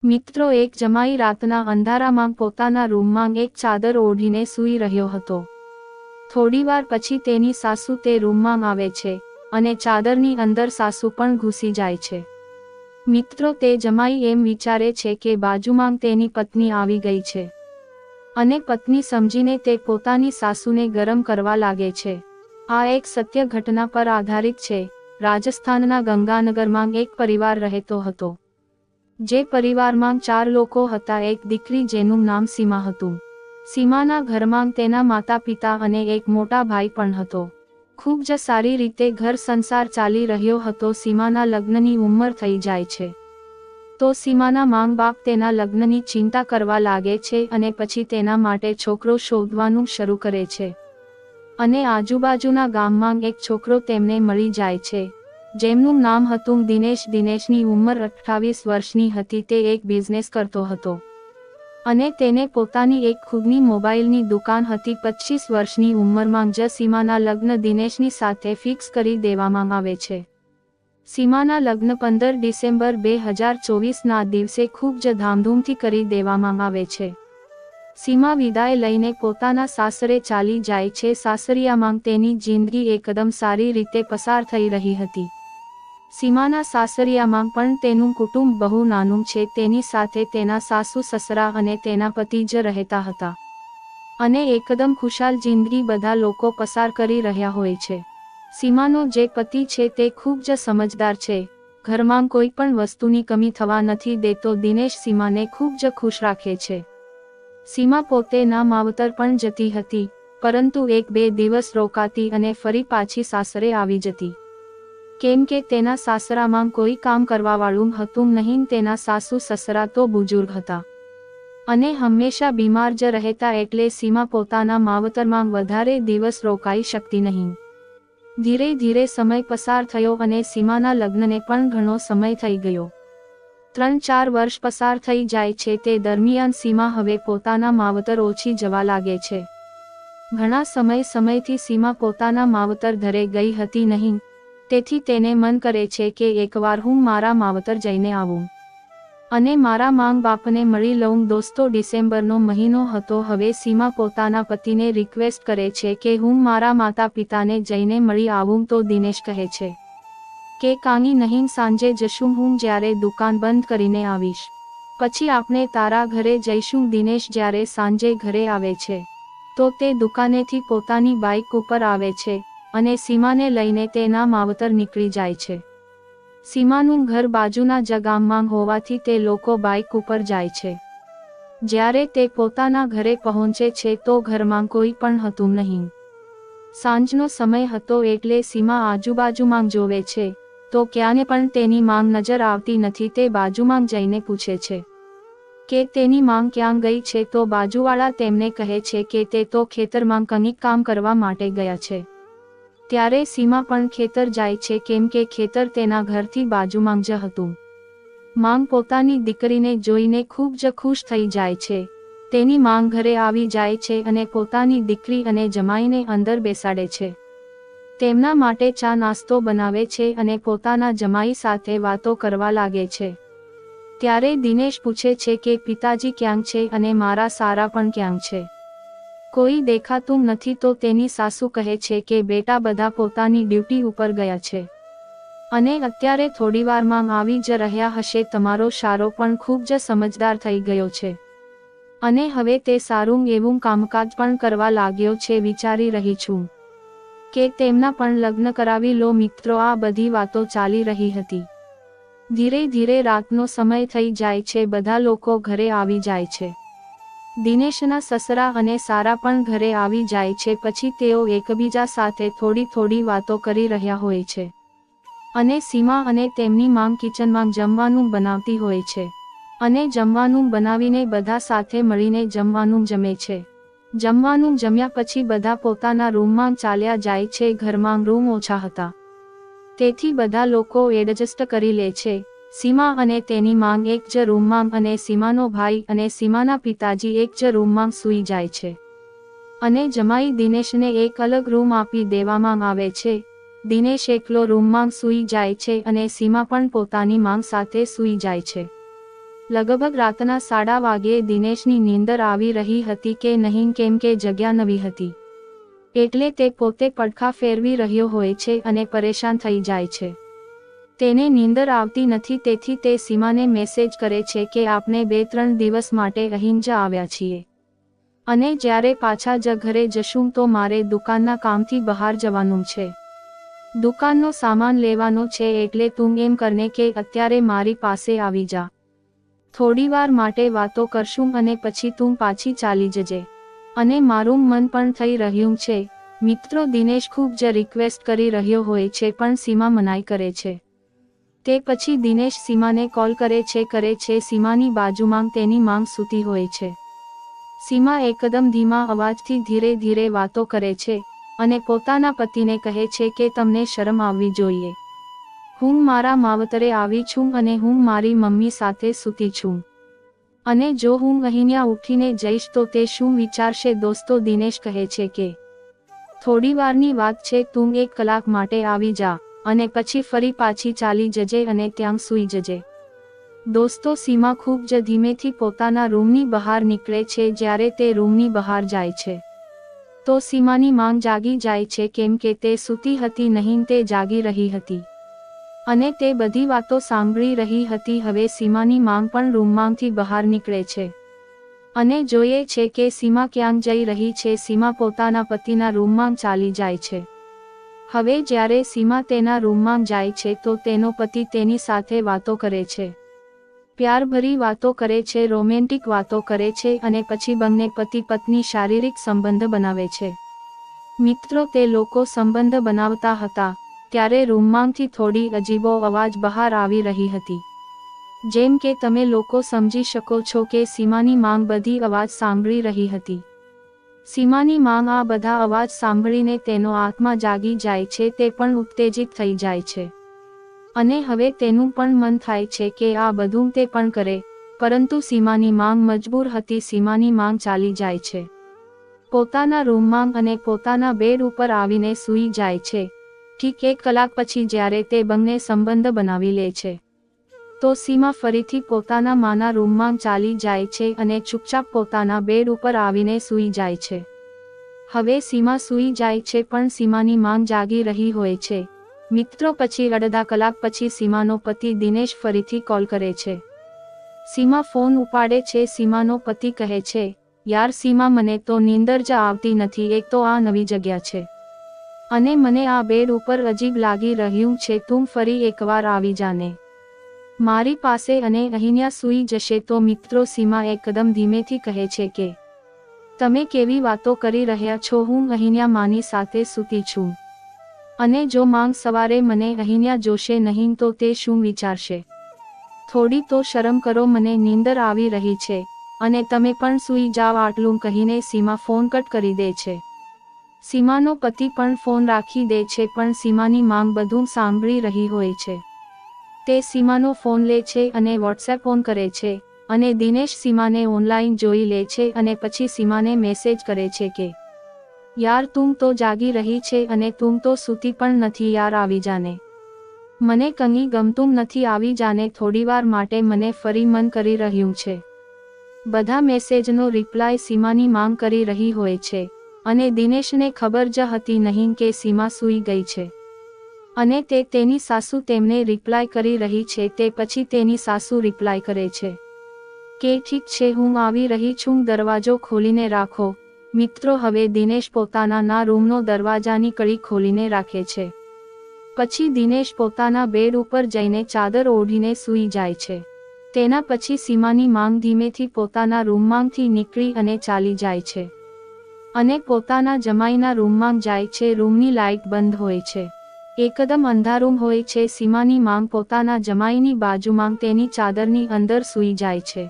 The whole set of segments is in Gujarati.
મિત્રો, એક જમાઈ રાતના અંધારામાં પોતાના રૂમમાં એક ચાદર ઓઢીને સૂઈ રહ્યો હતો. થોડીવાર પછી તેની સાસુ તે રૂમમાં આવે છે અને ચાદરની અંદર સાસુ પણ ઘૂસી જાય છે. મિત્રો, તે જમાઈ એમ વિચારે છે કે બાજુમાં તેની પત્ની આવી ગઈ છે અને પત્ની સમજીને તે પોતાની સાસુને ગરમ કરવા લાગે છે. આ એક સત્ય ઘટના પર આધારિત છે. રાજસ્થાનના ગંગાનગરમાં એક પરિવાર રહેતો હતો. જે પરિવારમાં 4 લોકો હતા. એક દીકરી જેનું નામ સીમા હતું. સીમાના ઘરમાં તેના માતા પિતા અને એક મોટા ભાઈ પણ હતો. ખૂબ જ સારી રીતે ઘર સંસાર ચાલી રહ્યો હતો. સીમાના લગ્નની ઉંમર થઈ જાય છે તો સીમાના માંગ બાપ તેના લગ્નની ચિંતા કરવા લાગે છે અને પછી તેના માટે છોકરો શોધવાનું શરૂ કરે છે. અને આજુબાજુના ગામમાં એક છોકરો તેમને મળી જાય છે જેમનું નામ હતું દિનેશ. દિનેશની ઉંમર 28 વર્ષની હતી. તે એક બિઝનેસ કરતો હતો અને તેને પોતાની એક ખુદની મોબાઈલની દુકાન હતી. 25 વર્ષની ઉંમરમાં જ સીમાના લગ્ન દિનેશની સાથે ફિક્સ કરી દેવામાં આવે છે. સીમાના લગ્ન 15 ડિસેમ્બર 2024ના દિવસે ખૂબ જ ધામધૂમથી કરી દેવામાં આવે છે. સીમા વિદાય લઈને પોતાના સાસરે ચાલી જાય છે. સાસરિયામાં તેની જિંદગી એકદમ સારી રીતે પસાર થઈ રહી હતી. સીમાના સાસરિયામાં પણ તેનું કુટુંબ બહુ નાનું છે. તેની સાથે તેના સાસુ સસરા અને તેના પતિ જ રહેતા હતા અને એકદમ ખુશાલ જિંદગી બધા લોકો પસાર કરી રહ્યા હોય છે. સીમાનો જે પતિ છે તે ખૂબ જ સમજદાર છે. ઘરમાં કોઈ પણ વસ્તુની કમી થવા નથી દેતો. દિનેશ સીમાને ખૂબ જ ખુશ રાખે છે. સીમા પોતે ના માવતર પણ જતી હતી, પરંતુ 1-2 દિવસ રોકાતી અને ફરી પાછી સાસરે આવી જતી. કેમ કે તેના સાસરામાં કોઈ કામ કરવાવાળું હતું નહીં. તેના સાસુ સસરા તો બુજુર્ગ હતા અને હંમેશા બીમાર જ રહેતા, એટલે સીમા પોતાના માવતરમાં વધારે દિવસ રોકાઈ શકતી નહીં. ધીરે ધીરે સમય પસાર થયો અને સીમાના લગ્નને પણ ઘણો સમય થઈ ગયો. 3-4 વર્ષ પસાર થઈ જાય છે. તે દરમિયાન સીમા હવે પોતાના માવતર ઓછી જવા લાગે છે. ઘણા સમયથી સીમા પોતાના માવતર ઘરે ગઈ હતી નહીં, તેથી તેને મન કરે છે કે એકવાર હું મારા માવતર જઈને આવું અને મારા માંગ બાપને મળી લઉં. દોસ્તો, ડિસેમ્બરનો મહિનો હતો. હવે સીમા પોતાના પતિને રિક્વેસ્ટ કરે છે કે હું મારા માતા પિતાને જઈને મળી આવું. તો દિનેશ કહે છે કે કાંઈ નહીં, સાંજે જશું. હું જ્યારે દુકાન બંધ કરીને આવીશ પછી આપણે તારા ઘરે જઈશું. દિનેશ જ્યારે સાંજે ઘરે આવે છે તો તે દુકાનેથી પોતાની બાઇક ઉપર આવે છે અને સીમાને લઈને તેના માવતર નીકળી જાય છે. સીમાનું ઘર બાજુના જ ગામમાં હોવાથી તે લોકો બાઇક ઉપર જાય છે. જ્યારે તે પોતાના ઘરે પહોંચે છે તો ઘરમાં કોઈ પણ હતું નહીં. સાંજનો સમય હતો એટલે સીમા આજુબાજુમાં જોવે છે તો ક્યાંય પણ તેની માંગ નજર આવતી નથી. તે બાજુમાં જઈને પૂછે છે કે તેની માંગ ક્યાં ગઈ છે તો બાજુવાળા તેમને કહે છે કે તે તો ખેતરમાં કંઈક કામ કરવા માટે ગયા છે. ત્યારે સીમા પણ ખેતર જાય છે કેમ કે ખેતર તેના ઘરથી બાજુમાં જ હતું. માંગ પોતાની દીકરીને જોઈને ખૂબ જ ખુશ થઈ જાય છે. તેની માંગ ઘરે આવી જાય છે અને પોતાની દીકરી અને જમાઈને અંદર બેસાડે છે. તેમના માટે ચા નાસ્તો બનાવે છે અને પોતાના જમાઈ સાથે વાતો કરવા લાગે છે. ત્યારે દિનેશ પૂછે છે કે પિતાજી ક્યાં છે અને મારા સારા પણ ક્યાં છે? કોઈ દેખાતું નથી. તો તેની સાસુ કહે છે કે બેટા બધા પોતાની ડ્યુટી ઉપર ગયા છે અને અત્યારે થોડીવારમાં આવી જ રહ્યા હશે. તમારો સારો પણ ખૂબ જ સમજદાર થઈ ગયો છે અને હવે તે સારું એવું કામકાજ પણ કરવા લાગ્યો છે. વિચારી રહી છું કે તેમના પણ લગ્ન કરાવી લો. મિત્રો, આ બધી વાતો ચાલી રહી હતી. ધીરે ધીરે રાતનો સમય થઈ જાય છે. બધા લોકો ઘરે આવી જાય છે. દિનેશના સસરા અને સારા પણ ઘરે આવી જાય છે. પછી તેઓ એકબીજા સાથે થોડી વાતો કરી રહ્યા હોય છે અને સીમા અને તેમની માંગ કિચનમાં જમવાનું બનાવતી હોય છે અને જમવાનું બનાવીને બધા સાથે મળીને જમવાનું જમે છે. જમવાનું જમ્યા પછી બધા પોતાના રૂમમાં ચાલ્યા જાય છે. ઘરમાં રૂમ ઓછા હતા તેથી બધા લોકો એડજસ્ટ કરી લે છે. સીમા અને તેની માંગ એક જ રૂમમાં અને સીમાનો ભાઈ અને સીમાના પિતાજી એક જ રૂમમાં સૂઈ જાય છે અને જમાઈ દિનેશને એક અલગ રૂમ આપી દેવામાં આવે છે. દિનેશ એકલો રૂમમાં સૂઈ જાય છે અને સીમા પણ પોતાની માંગ સાથે સૂઈ જાય છે. લગભગ રાતના 3:30 વાગ્યે દિનેશની નીંદર આવી રહી હતી કે નહીં કેમ કે જગ્યા નવી હતી, એટલે તે પોતે પડખા ફેરવી રહ્યો હોય છે અને પરેશાન થઈ જાય છે. તેને નીંદર આવતી નથી, તેથી તે સીમાને મેસેજ કરે છે કે આપણે 2-3 દિવસ માટે અહીં જ આવ્યા છીએ અને જ્યારે પાછા ઘરે જશું તો મારે દુકાનના કામથી બહાર જવાનું છે. દુકાનનો સામાન લેવાનો છે, એટલે તું એમ કરને કે અત્યારે મારી પાસે આવી જા. થોડીવાર માટે વાતો કરશું અને પછી તું પાછી ચાલી જજે. અને મારું મન પણ થઈ રહ્યું છે. મિત્રો, દિનેશ ખૂબ જ રિક્વેસ્ટ કરી રહ્યો હોય છે પણ સીમા મનાઈ કરે છે. તે પછી દિનેશ સીમાને કોલ કરે છે. સીમાની બાજુમાં તેની માંગ સૂતી હોય છે. સીમા એકદમ ધીમા અવાજથી ધીરે ધીરે વાતો કરે છે અને પોતાના પતિને કહે છે કે તમને શરમ આવવી જોઈએ. હું મારા માવતરે આવી છું અને હું મારી મમ્મી સાથે સૂતી છું, અને જો હું અહીંયા ઉઠીને જઈશ તો તે શું વિચારશે? દોસ્તો, દિનેશ કહે છે કે થોડીવારની વાત છે, તું 1 કલાક માટે આવી જા અને પછી ફરી પાછી ચાલી જજે અને ત્યાં સૂઈ જજે. દોસ્તો, સીમા ખૂબ જ ધીમેથી પોતાના રૂમની બહાર નીકળે છે. જ્યારે તે રૂમની બહાર જાય છે તો સીમાની માંગ જાગી જાય છે, કેમ કે તે સૂતી હતી નહીં, તે જાગી રહી હતી અને તે બધી વાતો સાંભળી રહી હતી. હવે સીમાની માંગ પણ રૂમમાંથી બહાર નીકળે છે અને જોઈએ છે કે સીમા ક્યાં જઈ રહી છે. સીમા પોતાના પતિના રૂમમાં ચાલી જાય છે. હવે જ્યારે સીમા તેના રૂમમાં જાય છે તો તેનો પતિ તેની સાથે વાતો કરે છે, પ્યારભરી વાતો કરે છે, રોમેન્ટિક વાતો કરે છે અને પછી બંને પતિ પત્ની શારીરિક સંબંધ બનાવે છે. મિત્રો, તે લોકો સંબંધ બનાવતા હતા ત્યારે રૂમમાંથી થોડી અજીબો અવાજ બહાર આવી રહી હતી. જેમ કે તમે લોકો સમજી શકો છો કે સીમાની માંગ બધી અવાજ સાંભળી રહી હતી. સીમાની માંગ આ બધા અવાજ સાંભળીને તેનો આત્મા જાગી જાય છે, તે પણ ઉત્તેજિત થઈ જાય છે અને હવે તેનું પણ મન થાય છે કે આ બધું તે પણ કરે, પરંતુ સીમાની માંગ મજબૂર હતી. સીમાની માંગ ચાલી જાય છે પોતાના રૂમમાં અને પોતાના બેડ ઉપર આવીને સૂઈ જાય છે. ઠીક 1 કલાક પછી જ્યારે તે બંને સંબંધ બનાવી લે છે તો સીમા ફરીથી પોતાના માના રૂમમાં ચાલી જાય છે અને ચૂપચાપ પોતાના બેડ ઉપર આવીને સૂઈ જાય છે. હવે સીમા સૂઈ જાય છે પણ સીમાની માંગ જાગી રહી હોય છે. મિત્રો, પછી અડધા કલાક પછી સીમાનો પતિ દિનેશ ફરીથી કોલ કરે છે. સીમા ફોન ઉપાડે છે. સીમાનો પતિ કહે છે, યાર સીમા, મને તો નીંદર જ આવતી નથી. એક તો આ નવી જગ્યા છે અને મને આ બેડ ઉપર અજીબ લાગી રહ્યું છે. તું ફરી એકવાર આવી જાને મારી પાસે અને અહીંયા સૂઈ જશે તો. મિત્રો, સીમા એકદમ ધીમેથી કહે છે કે તમે કેવી વાતો કરી રહ્યા છો? હું અહીંયા માની સાથે સૂતી છું અને જો માંગ સવારે મને અહીંયા જોશે નહીં તો તે શું વિચારશે? થોડી તો શરમ કરો, મને નીંદર આવી રહી છે અને તમે પણ સૂઈ જાઓ. આટલું કહીને સીમા ફોન કટ કરી દે છે. સીમાનો પતિ પણ ફોન રાખી દે છે, પણ સીમાની માંગ બધું સાંભળી રહી હોય છે. તે સીમાનો ફોન લે છે અને વોટ્સએપ ઓન કરે છે અને દિનેશ સીમાને ઓનલાઈન જોઈ લે છે અને પછી સીમાને મેસેજ કરે છે કે યાર, તું તો જાગી રહી છે અને તું તો સૂતી પણ નથી. યાર, આવી જાને, મને કંઈ ગમતું નથી. આવી જાને થોડીવાર માટે, મને ફરી મન કરી રહ્યું છે. બધા મેસેજનો રિપ્લાય સીમાની માંગ કરી રહી હોય છે અને દિનેશને ખબર જ હતી નહીં કે સીમા સૂઈ ગઈ છે અને તેની સાસુ તેમને રિપ્લાય કરી રહી છે. તે પછી તેની સાસુ રિપ્લાય કરે છે કે ઠીક છે, હું આવી રહી છું, દરવાજો ખોલીને રાખો. મિત્રો, હવે દિનેશ પોતાના રૂમનો દરવાજાની કડી ખોલીને રાખે છે. પછી દિનેશ પોતાના બેડ ઉપર જઈને ચાદર ઓઢીને સૂઈ જાય છે. તેના પછી સીમાની માંગ ધીમેથી પોતાના રૂમમાંથી નીકળી અને ચાલી જાય છે અને પોતાના જમાઈના રૂમમાં જાય છે. રૂમની લાઇટ બંધ હોય છે, એકદમ અંધારું હોય છે. સીમાની માંગ પોતાના જમાઈની બાજુમાં તેની ચાદરની અંદર સૂઈ જાય છે.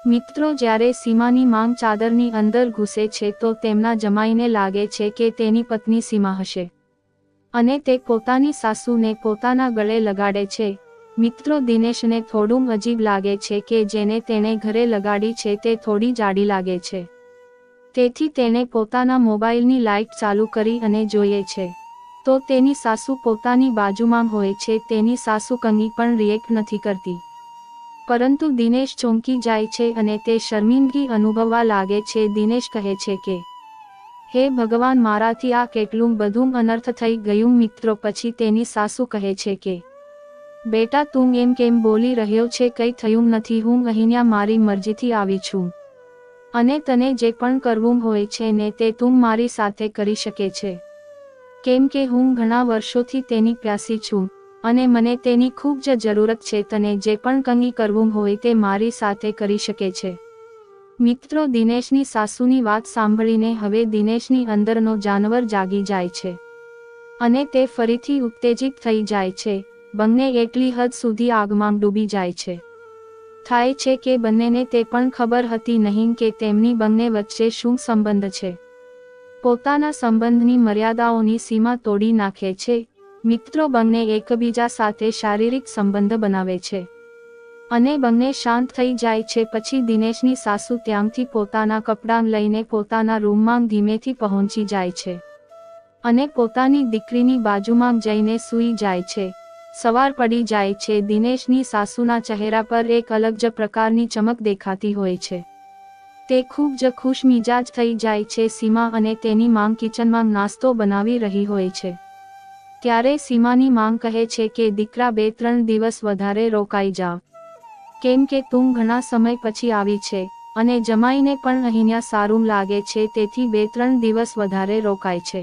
મિત્રો, જ્યારે સીમાની માંગ ચાદરની અંદર ઘૂસે છે તો તેમના જમાઈને લાગે છે કે તેની પત્ની સીમા હશે અને તે પોતાની સાસુને પોતાના ગળે લગાડે છે. મિત્રો, દિનેશને થોડું અજીબ લાગે છે કે જેને તેણે ઘરે લગાડી છે તે થોડી જાડી લાગે છે. તેથી તેણે પોતાના મોબાઈલની લાઇટ ચાલુ કરી અને જોઈએ છે તો તેની સાસુ પોતાની બાજુમાં હોય છે. તેની સાસુ કંઈ પણ રિએક્ટ નથી કરતી. પરંતુ દિનેશ ચોંકી જાય છે અને તે શર્મિંદગી અનુભવવા લાગે છે. દિનેશ કહે છે કે હે ભગવાન, મારાથી આ કેટલું બધું અનર્થ થઈ ગયું. મિત્રો પછી તેની સાસુ કહે છે કે બેટા, તું એમ કેમ બોલી રહ્યો છે? કંઈ થયું નથી. હું અહીંયા મારી મરજીથી આવી છું અને તને જે પણ કરવું હોય છે ને તે તું મારી સાથે કરી શકે છે, કેમ કે હું ઘણા વર્ષોથી તેની પ્યાસી છું અને મને તેની ખૂબ જ જરૂરત છે. તને જે પણ કંઈ કરવું હોય તે મારી સાથે કરી શકે છે. મિત્રો, દિનેશની સાસુની વાત સાંભળીને હવે દિનેશની અંદરનો જાનવર જાગી જાય છે અને તે ફરીથી ઉત્તેજિત થઈ જાય છે. બંને એટલી હદ સુધી આગમાં ડૂબી જાય છે. થાય છે કે બંનેને તે પણ ખબર હતી નહીં કે તેમની બંને વચ્ચે શું સંબંધ છે. પોતાના સંબંધની મર્યાદાઓની સીમા તોડી નાખે છે. મિત્રો, બંને એકબીજા સાથે શારીરિક સંબંધ બનાવે છે અને બંને શાંત થઈ જાય છે. પછી દિનેશની સાસુ ત્યાંથી પોતાના કપડાં લઈને પોતાના રૂમમાં ધીમેથી પહોંચી જાય છે અને પોતાની દીકરીની બાજુમાં જઈને સૂઈ જાય છે. સવાર પડી જાય છે. દિનેશની સાસુના ચહેરા પર એક અલગ જ પ્રકારની ચમક દેખાતી હોય છે. તે ખૂબ જ ખુશ મિજાજ થઈ જાય છે. સીમા અને તેની માંગ કિચનમાં નાસ્તો બનાવી રહી હોય છે ત્યારે સીમાની માંગ કહે છે કે દીકરા, 2-3 દિવસ વધારે રોકાઈ જા, કેમ કે તું ઘણા સમય પછી આવી છે અને જમાઈને પણ અહીંયા સારું લાગે છે, તેથી 2-3 દિવસ વધારે રોકાય છે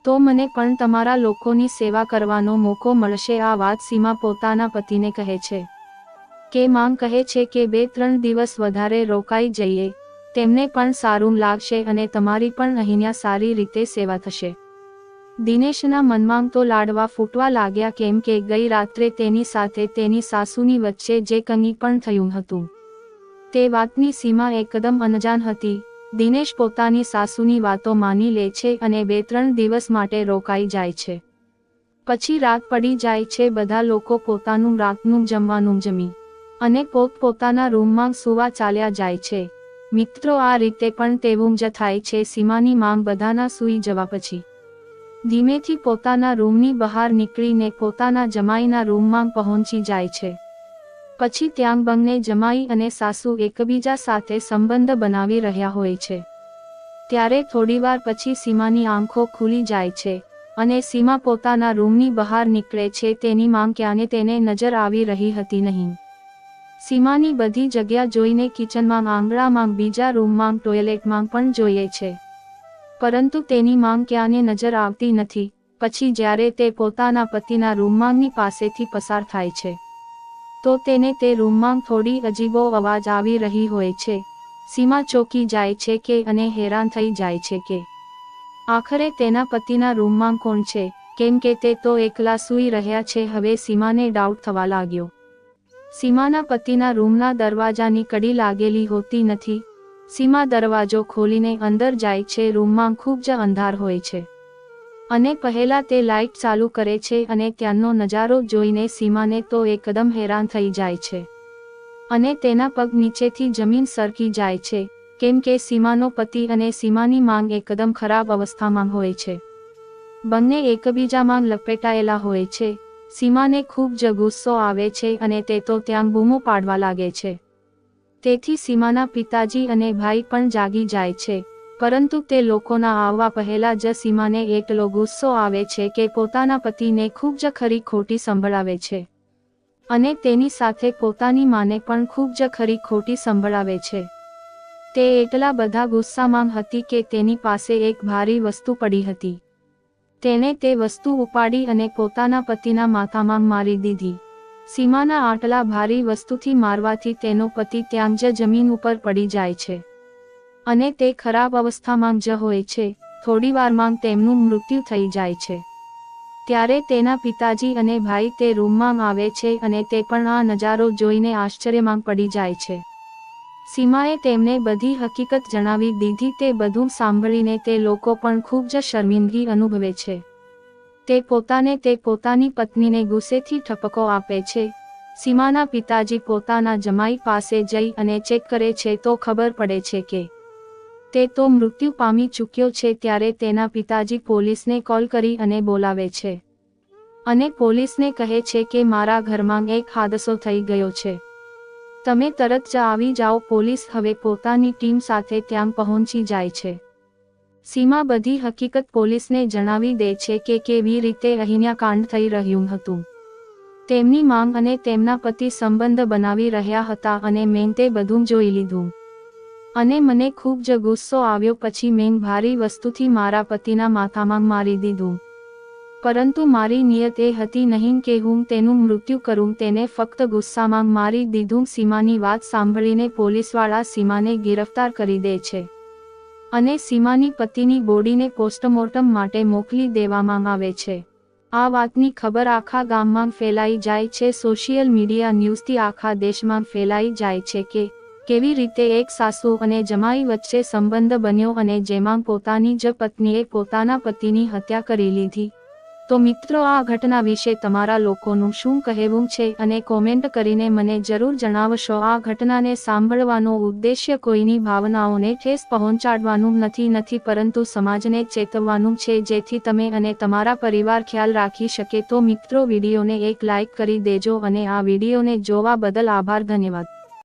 તો મને પણ તમારા લોકોની સેવા કરવાનો મોકો મળશે. આ વાત સીમા પોતાના પતિને કહે છે કે માંગ કહે છે કે 2-3 દિવસ વધારે રોકાઈ જઈએ, તેમને પણ સારું લાગશે અને તમારી પણ અહીંયા સારી રીતે સેવા થશે. દિનેશના મનમાં તો લાડવા ફૂટવા લાગ્યા, કેમ કે ગઈ રાત્રે તેની સાથે તેની સાસુની વચ્ચે જે કંઈ પણ થયું હતું તે વાતની સીમા એકદમ અનજાન હતી. દિનેશ પોતાની સાસુની વાતો માની લે છે અને 2-3 દિવસ માટે રોકાઈ જાય છે. પછી રાત પડી જાય છે. બધા લોકો પોતાનું રાતનું જમવાનું જમી અને પોતપોતાના રૂમમાં સૂવા ચાલ્યા જાય છે. મિત્રો, આ રીતે પણ તેવું જ થાય છે. સીમાની માંગ બધાના સૂઈ જવા પછી ધીમેથી પોતાના રૂમની બહાર નીકળીને પોતાના જમાઈના રૂમમાં પહોંચી જાય છે. પછી ત્યાં બંને જમાઈ અને સાસુ એકબીજા સાથે સંબંધ બનાવી રહ્યા હોય છે. ત્યારે થોડીવાર પછી સીમાની આંખો ખુલી જાય છે અને સીમા પોતાના રૂમની બહાર નીકળે છે. તેની માંગ ક્યાંને તેને નજર આવી રહી હતી નહીં. સીમાની બધી જગ્યા જોઈને કિચનમાં, આંગણામાં, બીજા રૂમમાં, ટોયલેટમાં પણ જોઈએ છે, પરંતુ તેની માંગ ક્યાંને નજર આવતી નથી. પછી જ્યારે તે પોતાના પતિના રૂમમાંની પાસેથી પસાર થાય છે તો તેને તે રૂમમાં થોડી અજીબો અવાજ આવી રહી હોય છે. સીમા ચોંકી જાય છે કે અને હેરાન થઈ જાય છે કે આખરે તેના પતિના રૂમમાં કોણ છે, કેમ કે તે તો એકલા સૂઈ રહ્યા છે. હવે સીમાને ડાઉટ થવા લાગ્યો. સીમાના પતિના રૂમના દરવાજાની કડી લાગેલી હોતી નથી. સીમા દરવાજો ખોલીને અંદર જાય છે. રૂમમાં ખૂબ જ અંધાર હોય છે અને પહેલા તે લાઇટ ચાલુ કરે છે અને ત્યાંનો નજારો જોઈને સીમાને તો એકદમ હેરાન થઈ જાય છે અને તેના પગ નીચેથી જમીન સરકી જાય છે, કેમ કે સીમાનો પતિ અને સીમાની માંગ એકદમ ખરાબ અવસ્થામાં હોય છે. બંને એકબીજામાં લપેટાયેલા હોય છે. સીમાને ખૂબ જ ગુસ્સો આવે છે અને તે તો ત્યાં બૂમો પાડવા લાગે છે. તેથી સીમાના પિતાજી અને ભાઈ પણ જાગી જાય છે, પરંતુ તે લોકોના આવવા પહેલા જ સીમાને એટલો ગુસ્સો આવે છે કે પોતાના પતિને ખૂબ જ ખરી ખોટી સંભળાવે છે અને તેની સાથે પોતાની માને પણ ખૂબ જ ખરી ખોટી સંભળાવે છે. તે એટલા બધા ગુસ્સામાં હતી કે તેની પાસે એક ભારી વસ્તુ પડી હતી. તેણે તે વસ્તુ ઉપાડી અને પોતાના પતિના માથામાં મારી દીધી. સીમાના આટલા ભારી વસ્તુથી મારવાથી તેનો પતિ ત્યાં જ જમીન ઉપર પડી જાય છે અને તે ખરાબ અવસ્થામાં જ હોય છે. થોડીવારમાં તેમનું મૃત્યુ થઈ જાય છે. ત્યારે તેના પિતાજી અને ભાઈ તે રૂમમાં આવે છે અને તે પણ આ નજારો જોઈને આશ્ચર્યમાં પડી જાય છે. સીમાએ તેમને બધી હકીકત જણાવી દીધી. તે બધું સાંભળીને તે લોકો પણ ખૂબ જ શર્મિંદગી અનુભવે છે. તે પોતાની પત્નીને ગુસ્સેથી ઠપકો આપે છે. સીમાના પિતાજી પોતાના જમાઈ પાસે જઈ અને ચેક કરે છે તો ખબર પડે છે કે તે તો મૃત્યુ પામી ચૂક્યો છે. ત્યારે તેના પિતાજી પોલીસને કોલ કરી અને બોલાવે છે અને પોલીસને કહે છે કે મારા ઘરમાં એક હાદસો થઈ ગયો છે તમે તરત જ આવી જાઓ. પોલીસ હવે પોતાની ટીમ સાથે ત્યાં પહોંચી જાય છે. સીમા બધી હકીકત પોલીસને જણાવી દે છે કે કેવી રીતે અહીંયા કાંડ થઈ રહ્યું હતું. તેમની માંગ અને તેમના પતિ સંબંધ બનાવી રહ્યા હતા અને મેં તે બધું જોઈ લીધું. અને મને ખૂબ જ ગુસ્સો આવ્યો. પછી મેં ભારી વસ્તુથી મારા પતિના માથામાં મારી દીધું. પરંતુ મારી નિયત એ હતી નહીં કે હું તેનું મૃત્યુ કરું. તેને ફક્ત ગુસ્સામાં મારી દીધું. સીમાની વાત સાંભળીને પોલીસવાળા સીમાને ગિરફ્તાર કરી દે છે અને સીમાની પતિની બોડીને પોસ્ટમોર્ટમ માટે મોકલી દેવામાં આવે છે. આ વાતની ખબર આખા ગામમાં ફેલાઈ જાય છે. સોશિયલ મીડિયા ન્યૂઝથી આખા દેશમાં ફેલાઈ જાય છે કે કેવી રીતે એક સાસુ અને જમાઈ વચ્ચે સંબંધ બન્યો અને જેમાં પોતાની જ પત્નીએ પોતાના પતિની હત્યા કરી લીધી. તો મિત્રો, આ ઘટના વિશે તમારા લોકોનું શું કહેવું છે અને કોમેન્ટ કરીને મને જરૂર જણાવશો. આ ઘટનાને સાંભળવાનો ઉદ્દેશ્ય કોઈની ભાવનાઓને ઠેસ પહોંચાડવાનું નથી પરંતુ સમાજને ચેતવવાનું છે, જેથી તમે અને તમારા પરિવાર ખ્યાલ રાખી શકે. તો મિત્રો, વિડીયોને એક લાઇક કરી દેજો અને આ વિડીયોને જોવા બદલ આભાર. ધન્યવાદ.